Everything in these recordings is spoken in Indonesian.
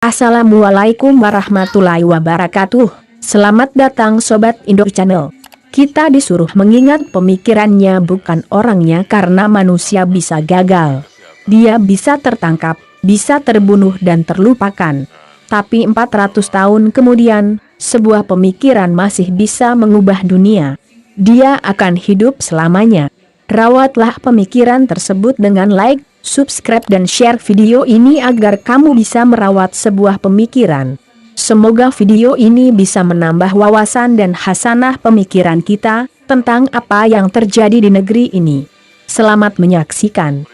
Assalamualaikum warahmatullahi wabarakatuh. Selamat datang Sobat Indo Channel. Kita disuruh mengingat pemikirannya bukan orangnya karena manusia bisa gagal. Dia bisa tertangkap, bisa terbunuh dan terlupakan. Tapi 400 tahun kemudian, sebuah pemikiran masih bisa mengubah dunia. Dia akan hidup selamanya. Rawatlah pemikiran tersebut dengan like, subscribe dan share video ini agar kamu bisa merawat sebuah pemikiran. Semoga video ini bisa menambah wawasan dan hasanah pemikiran kita tentang apa yang terjadi di negeri ini. Selamat menyaksikan.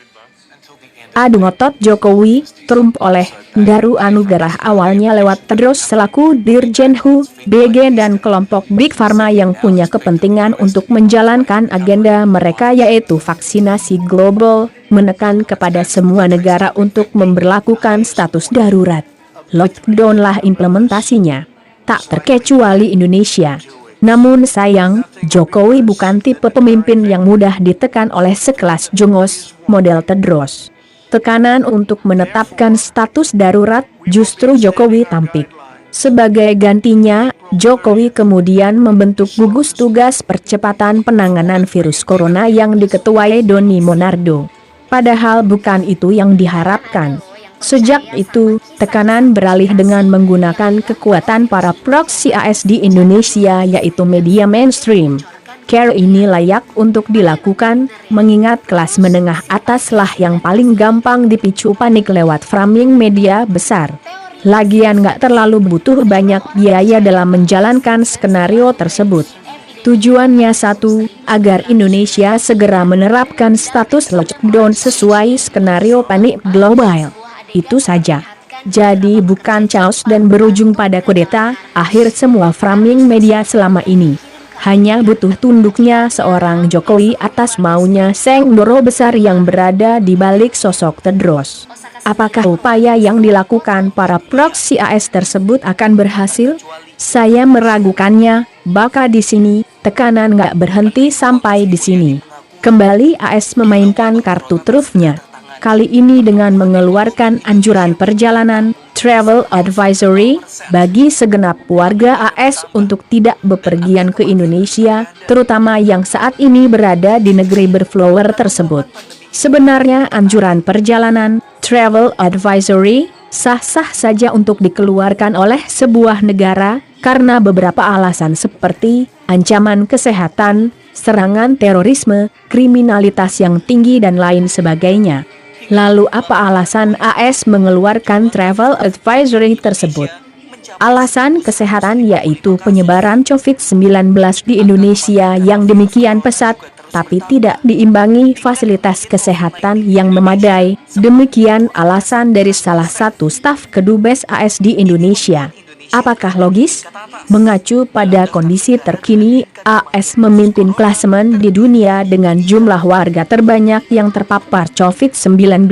Adu ngotot Jokowi, Trump oleh Daru Anugerah awalnya lewat Tedros selaku Dirjen HU, BG dan kelompok Big Pharma yang punya kepentingan untuk menjalankan agenda mereka yaitu vaksinasi global, menekan kepada semua negara untuk memberlakukan status darurat. Lockdownlah implementasinya. Tak terkecuali Indonesia. Namun sayang, Jokowi bukan tipe pemimpin yang mudah ditekan oleh sekelas jongos, model Tedros. Tekanan untuk menetapkan status darurat, justru Jokowi tampik. Sebagai gantinya, Jokowi kemudian membentuk gugus tugas percepatan penanganan virus corona yang diketuai Doni Monardo. Padahal bukan itu yang diharapkan. Sejak itu, tekanan beralih dengan menggunakan kekuatan para proksi AS di Indonesia yaitu media mainstream. Care ini layak untuk dilakukan, mengingat kelas menengah atas lah yang paling gampang dipicu panik lewat framing media besar. Lagian nggak terlalu butuh banyak biaya dalam menjalankan skenario tersebut. Tujuannya satu, agar Indonesia segera menerapkan status lockdown sesuai skenario panik global. Itu saja. Jadi bukan chaos dan berujung pada kudeta, akhir semua framing media selama ini. Hanya butuh tunduknya seorang Jokowi atas maunya Seng Doro besar yang berada di balik sosok Tedros. Apakah upaya yang dilakukan para proksi AS tersebut akan berhasil? Saya meragukannya, bahkan di sini, tekanan nggak berhenti sampai di sini. Kembali AS memainkan kartu trufnya. Kali ini dengan mengeluarkan anjuran perjalanan, travel advisory, bagi segenap warga AS untuk tidak bepergian ke Indonesia, terutama yang saat ini berada di negeri berflower tersebut. Sebenarnya anjuran perjalanan, travel advisory, sah-sah saja untuk dikeluarkan oleh sebuah negara, karena beberapa alasan seperti ancaman kesehatan, serangan terorisme, kriminalitas yang tinggi dan lain sebagainya. Lalu apa alasan AS mengeluarkan travel advisory tersebut? Alasan kesehatan yaitu penyebaran COVID-19 di Indonesia yang demikian pesat, tapi tidak diimbangi fasilitas kesehatan yang memadai. Demikian alasan dari salah satu staf kedubes AS di Indonesia. Apakah logis? Mengacu pada kondisi terkini, AS memimpin klasemen di dunia dengan jumlah warga terbanyak yang terpapar COVID-19.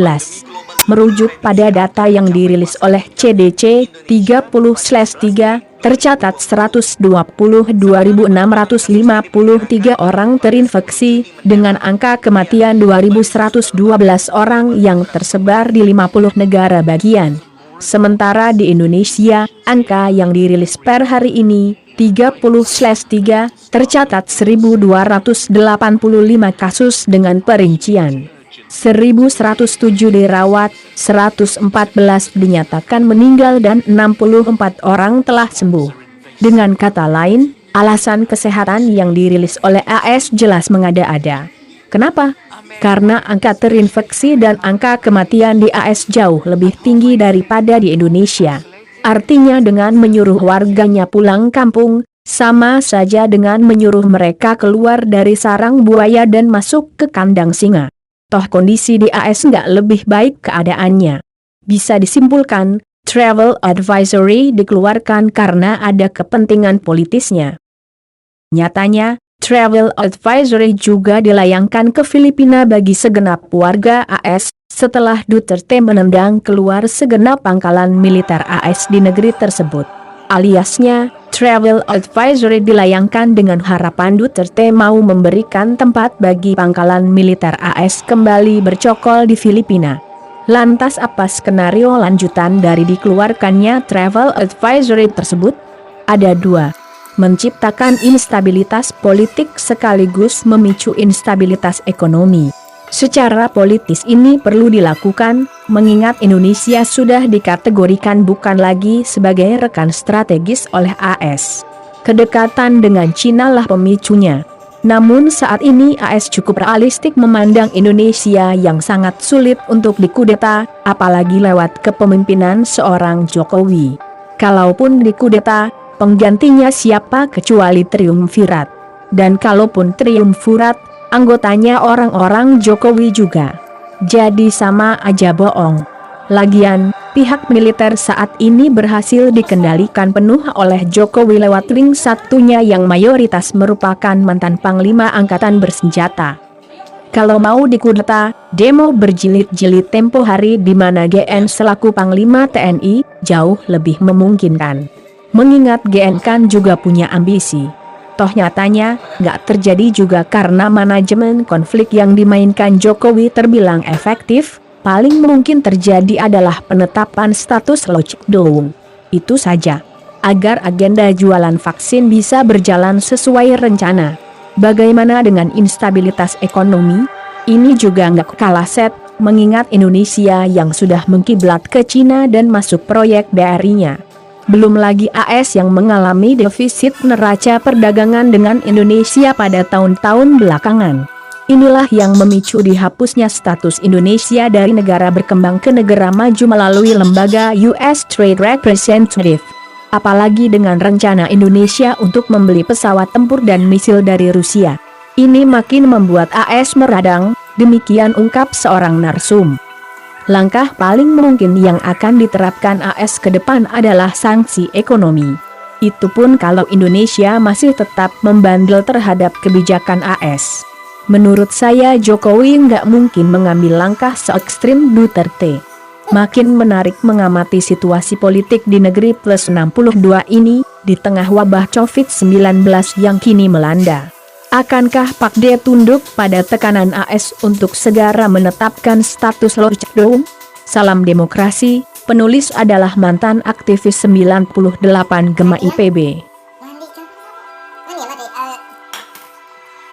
Merujuk pada data yang dirilis oleh CDC 30/3, tercatat 122.653 orang terinfeksi, dengan angka kematian 2.112 orang yang tersebar di 50 negara bagian. Sementara di Indonesia, angka yang dirilis per hari ini, 30/3, tercatat 1.285 kasus dengan perincian 1.107 dirawat, 114 dinyatakan meninggal dan 64 orang telah sembuh. Dengan kata lain, alasan kesehatan yang dirilis oleh AS jelas mengada-ada. Kenapa? Karena angka terinfeksi dan angka kematian di AS jauh lebih tinggi daripada di Indonesia. Artinya dengan menyuruh warganya pulang kampung, sama saja dengan menyuruh mereka keluar dari sarang buaya dan masuk ke kandang singa. Toh kondisi di AS nggak lebih baik keadaannya. Bisa disimpulkan, travel advisory dikeluarkan karena ada kepentingan politisnya. Nyatanya, travel advisory juga dilayangkan ke Filipina bagi segenap warga AS, setelah Duterte menendang keluar segenap pangkalan militer AS di negeri tersebut. Aliasnya, travel advisory dilayangkan dengan harapan Duterte mau memberikan tempat bagi pangkalan militer AS kembali bercokol di Filipina. Lantas apa skenario lanjutan dari dikeluarkannya travel advisory tersebut? Ada dua. Menciptakan instabilitas politik sekaligus memicu instabilitas ekonomi. Secara politis ini perlu dilakukan, mengingat Indonesia sudah dikategorikan bukan lagi sebagai rekan strategis oleh AS. Kedekatan dengan Cina lah pemicunya. Namun saat ini AS cukup realistik memandang Indonesia yang sangat sulit untuk dikudeta, apalagi lewat kepemimpinan seorang Jokowi. Kalaupun dikudeta, penggantinya siapa kecuali triumvirat. Dan kalaupun triumvirat, anggotanya orang-orang Jokowi juga. Jadi sama aja bohong. Lagian, pihak militer saat ini berhasil dikendalikan penuh oleh Jokowi lewat link satunya yang mayoritas merupakan mantan Panglima Angkatan Bersenjata. Kalau mau dikudeta, demo berjilid-jilid tempo hari di mana GN selaku Panglima TNI jauh lebih memungkinkan. Mengingat GN kan juga punya ambisi. Toh nyatanya, nggak terjadi juga karena manajemen konflik yang dimainkan Jokowi terbilang efektif. Paling mungkin terjadi adalah penetapan status lockdown. Itu saja. Agar agenda jualan vaksin bisa berjalan sesuai rencana. Bagaimana dengan instabilitas ekonomi? Ini juga nggak kalah set, mengingat Indonesia yang sudah mengkiblat ke Cina dan masuk proyek BRI-nya. Belum lagi AS yang mengalami defisit neraca perdagangan dengan Indonesia pada tahun-tahun belakangan. Inilah yang memicu dihapusnya status Indonesia dari negara berkembang ke negara maju melalui lembaga US Trade Representative. Apalagi dengan rencana Indonesia untuk membeli pesawat tempur dan misil dari Rusia. Ini makin membuat AS meradang, demikian ungkap seorang narsum. Langkah paling mungkin yang akan diterapkan AS ke depan adalah sanksi ekonomi. Itu pun kalau Indonesia masih tetap membandel terhadap kebijakan AS. Menurut saya Jokowi nggak mungkin mengambil langkah se-ekstrim Duterte. Makin menarik mengamati situasi politik di negeri plus 62 ini, di tengah wabah COVID-19 yang kini melanda. Akankah Pak D tunduk pada tekanan AS untuk segera menetapkan status lockdown? Salam demokrasi, penulis adalah mantan aktivis 98 Gema IPB.